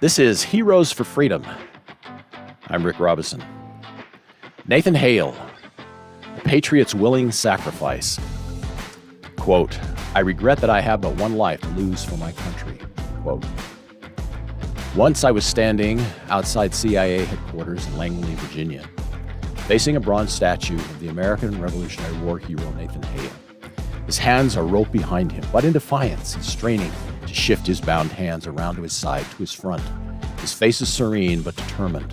This is Heroes for Freedom. I'm Rick Robison. Nathan Hale, a patriot's willing sacrifice. Quote, I regret that I have but one life to lose for my country. Quote, once I was standing outside CIA headquarters in Langley, Virginia, facing a bronze statue of the American Revolutionary War hero Nathan Hale. His hands are roped behind him, but in defiance, he's straining to shift his bound hands around to his side, to his front. His face is serene but determined.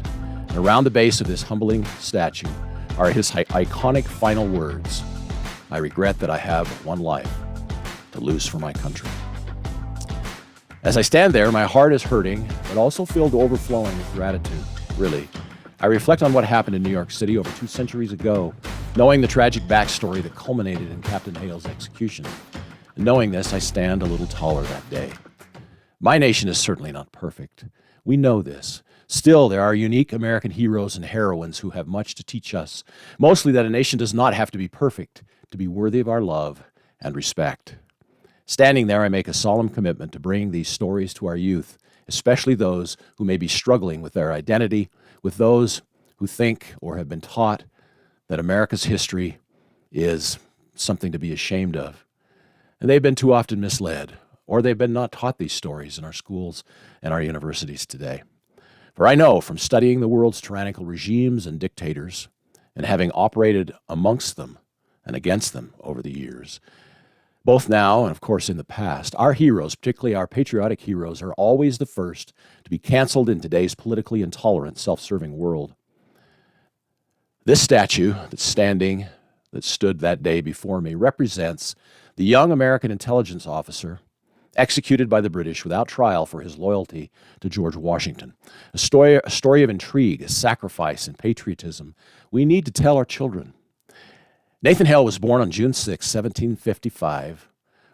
And around the base of this humbling statue are his iconic final words, I regret that I have one life to lose for my country. As I stand there, my heart is hurting, but also filled to overflowing with gratitude, really. I reflect on what happened in New York City over 2 centuries ago, knowing the tragic backstory that culminated in Captain Hale's execution. And knowing this, I stand a little taller that day. My nation is certainly not perfect. We know this. Still, there are unique American heroes and heroines who have much to teach us, mostly that a nation does not have to be perfect to be worthy of our love and respect. Standing there, I make a solemn commitment to bring these stories to our youth, especially those who may be struggling with their identity, with those who think or have been taught that America's history is something to be ashamed of. And they've been too often misled, or they've been not taught these stories in our schools and our universities today. For I know from studying the world's tyrannical regimes and dictators, and having operated amongst them and against them over the years, both now and, of course, in the past, our heroes, particularly our patriotic heroes, are always the first to be canceled in today's politically intolerant, self-serving world. This statue that stood that day before me, represents the young American intelligence officer executed by the British without trial for his loyalty to George Washington. A story of intrigue, a sacrifice, and patriotism we need to tell our children. Nathan Hale was born on June 6, 1755,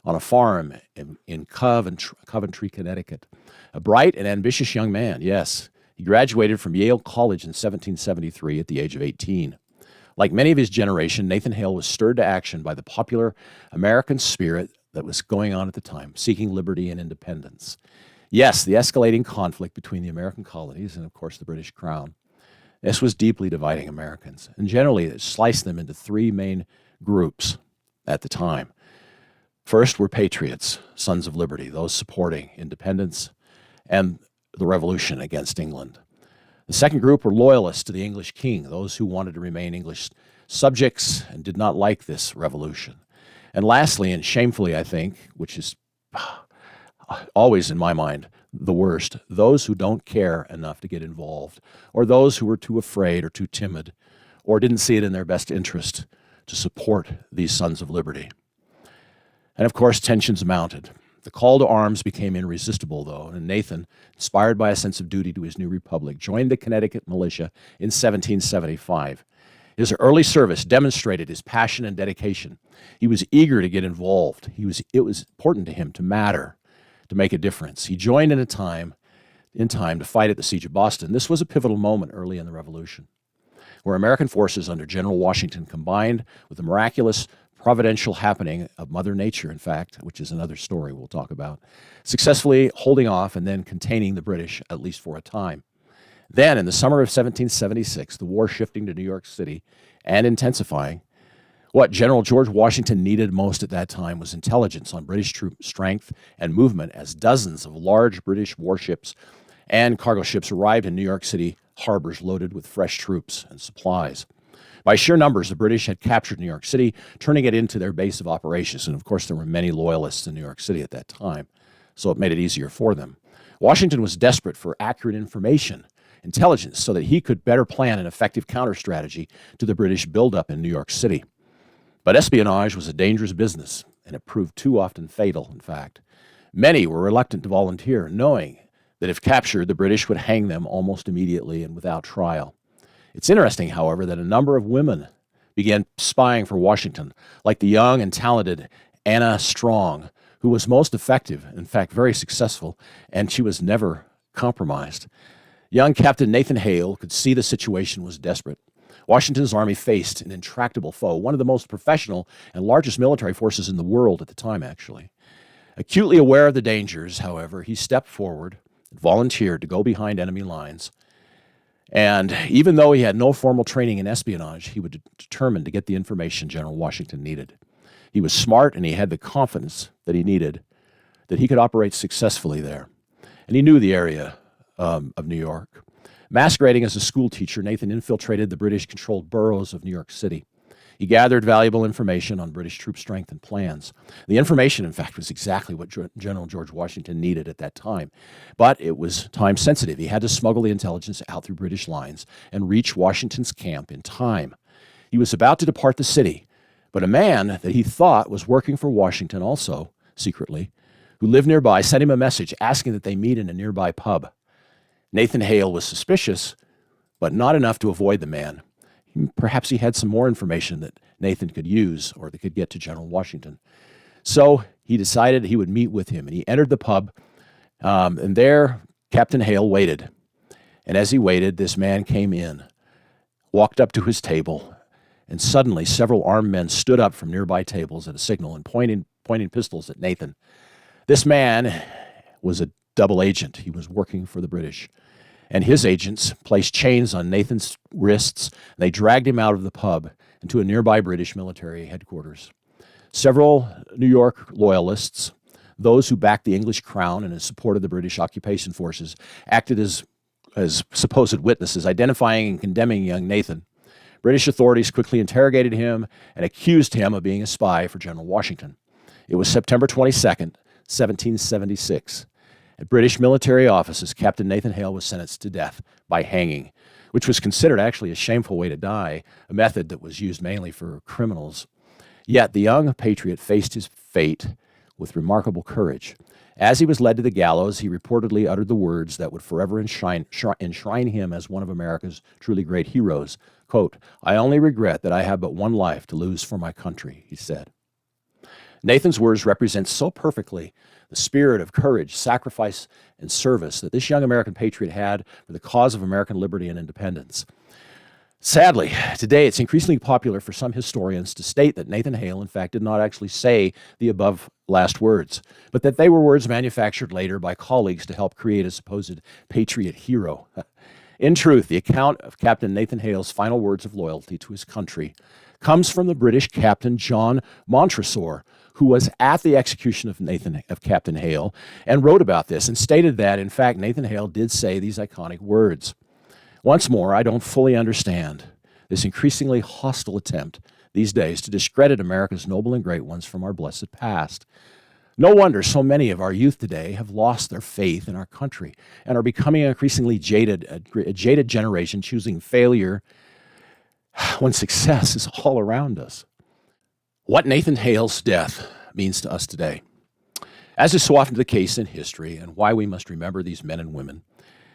on a farm in Coventry, Connecticut. A bright and ambitious young man, yes. He graduated from Yale College in 1773 at the age of 18. Like many of his generation, Nathan Hale was stirred to action by the popular American spirit that was going on at the time, seeking liberty and independence. Yes, the escalating conflict between the American colonies and, of course, the British Crown. This was deeply dividing Americans, and generally it sliced them into 3 main groups at the time. First were patriots, sons of liberty, those supporting independence and the revolution against England. The second group were loyalists to the English king, those who wanted to remain English subjects and did not like this revolution. And lastly, and shamefully, I think, which is always in my mind the worst, those who don't care enough to get involved, or those who were too afraid or too timid, or didn't see it in their best interest to support these sons of liberty. And of course, tensions mounted. The call to arms became irresistible, though, and Nathan, inspired by a sense of duty to his new republic, joined the Connecticut militia in 1775. His early service demonstrated his passion and dedication. He was eager to get involved. It was important to him to matter, to make a difference. He joined in time to fight at the Siege of Boston. This was a pivotal moment early in the Revolution, where American forces under General Washington combined with the miraculous providential happening of Mother Nature, in fact, which is another story we'll talk about, successfully holding off and then containing the British, at least for a time. Then, in the summer of 1776, the war shifting to New York City and intensifying, what General George Washington needed most at that time was intelligence on British troop strength and movement, as dozens of large British warships and cargo ships arrived in New York City harbors loaded with fresh troops and supplies. By sheer numbers, the British had captured New York City, turning it into their base of operations. And of course, there were many loyalists in New York City at that time, so it made it easier for them. Washington was desperate for accurate information, intelligence, so that he could better plan an effective counter-strategy to the British buildup in New York City. But espionage was a dangerous business, and it proved too often fatal, in fact. Many were reluctant to volunteer, knowing that if captured, the British would hang them almost immediately and without trial. It's interesting, however, that a number of women began spying for Washington, like the young and talented Anna Strong, who was most effective, in fact, very successful, and she was never compromised. Young Captain Nathan Hale could see the situation was desperate. Washington's army faced an intractable foe, one of the most professional and largest military forces in the world at the time, actually. Acutely aware of the dangers, however, he stepped forward volunteered to go behind enemy lines. And even though he had no formal training in espionage, he was determined to get the information General Washington needed. He was smart, and he had the confidence that he needed, that he could operate successfully there. And he knew the area of New York. Masquerading as a school teacher, Nathan infiltrated the British-controlled boroughs of New York City. He gathered valuable information on British troop strength and plans. The information, in fact, was exactly what General George Washington needed at that time. But it was time-sensitive. He had to smuggle the intelligence out through British lines and reach Washington's camp in time. He was about to depart the city, but a man that he thought was working for Washington also, secretly, who lived nearby, sent him a message asking that they meet in a nearby pub. Nathan Hale was suspicious, but not enough to avoid the man. Perhaps he had some more information that Nathan could use or that could get to General Washington. So he decided he would meet with him, and he entered the pub, and there Captain Hale waited. And as he waited, this man came in, walked up to his table, and suddenly several armed men stood up from nearby tables at a signal and pointing pistols at Nathan. This man was a double agent. He was working for the British. And his agents placed chains on Nathan's wrists, and they dragged him out of the pub into a nearby British military headquarters. Several New York loyalists, those who backed the English crown and supported the British occupation forces, acted as supposed witnesses, identifying and condemning young Nathan. British authorities quickly interrogated him and accused him of being a spy for General Washington. It was September 22nd, 1776. At British military offices, Captain Nathan Hale was sentenced to death by hanging, which was considered actually a shameful way to die, a method that was used mainly for criminals. Yet the young patriot faced his fate with remarkable courage. As he was led to the gallows, he reportedly uttered the words that would forever enshrine him as one of America's truly great heroes. Quote, "I only regret that I have but one life to lose for my country," he said. Nathan's words represent so perfectly the spirit of courage, sacrifice, and service that this young American patriot had for the cause of American liberty and independence. Sadly, today it's increasingly popular for some historians to state that Nathan Hale, in fact, did not actually say the above last words, but that they were words manufactured later by colleagues to help create a supposed patriot hero. In truth, the account of Captain Nathan Hale's final words of loyalty to his country comes from the British Captain John Montresor, who was at the execution of Captain Hale and wrote about this and stated that, in fact, Nathan Hale did say these iconic words. Once more, I don't fully understand this increasingly hostile attempt these days to discredit America's noble and great ones from our blessed past. No wonder so many of our youth today have lost their faith in our country and are becoming an increasingly a jaded generation choosing failure when success is all around us. What Nathan Hale's death means to us today, as is so often the case in history, and why we must remember these men and women,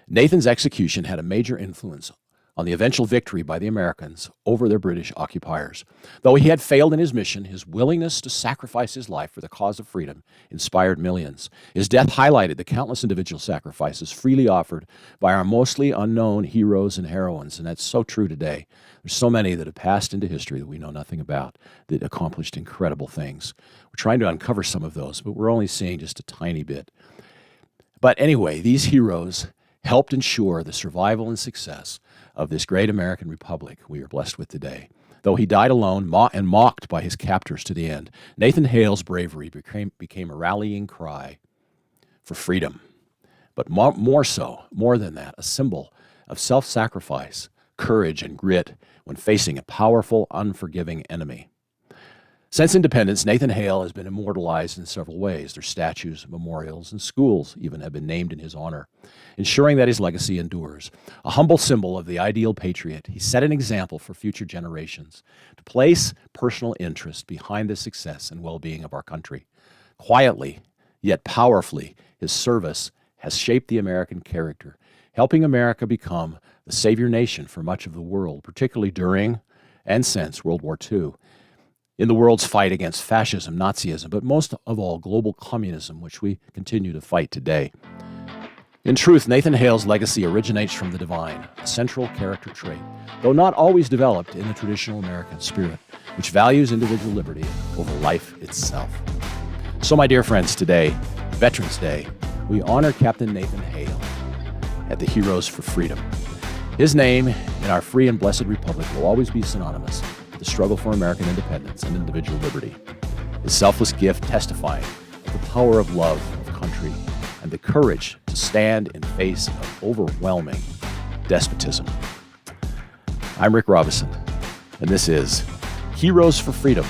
Nathan's execution had a major influence on the eventual victory by the Americans over their British occupiers. Though he had failed in his mission, his willingness to sacrifice his life for the cause of freedom inspired millions. His death highlighted the countless individual sacrifices freely offered by our mostly unknown heroes and heroines, and that's so true today. There's so many that have passed into history that we know nothing about that accomplished incredible things. We're trying to uncover some of those, but we're only seeing just a tiny bit. But anyway, these heroes helped ensure the survival and success of this great American republic we are blessed with today. Though he died alone and mocked by his captors to the end, Nathan Hale's bravery became a rallying cry for freedom. But more than that, a symbol of self-sacrifice, courage, and grit when facing a powerful, unforgiving enemy. Since independence, Nathan Hale has been immortalized in several ways. Their statues, memorials, and schools even have been named in his honor, ensuring that his legacy endures. A humble symbol of the ideal patriot, he set an example for future generations to place personal interest behind the success and well-being of our country. Quietly, yet powerfully, his service has shaped the American character, helping America become the savior nation for much of the world, particularly during and since World War II. In the world's fight against fascism, Nazism, but most of all, global communism, which we continue to fight today. In truth, Nathan Hale's legacy originates from the divine, a central character trait, though not always developed in the traditional American spirit, which values individual liberty over life itself. So, my dear friends, today, Veterans Day, we honor Captain Nathan Hale at the Heroes for Freedom. His name in our free and blessed republic will always be synonymous with the struggle for American independence and individual liberty. His selfless gift testifying of the power of love of country and the courage to stand in face of overwhelming despotism. I'm Rick Robison, and this is Heroes for Freedom.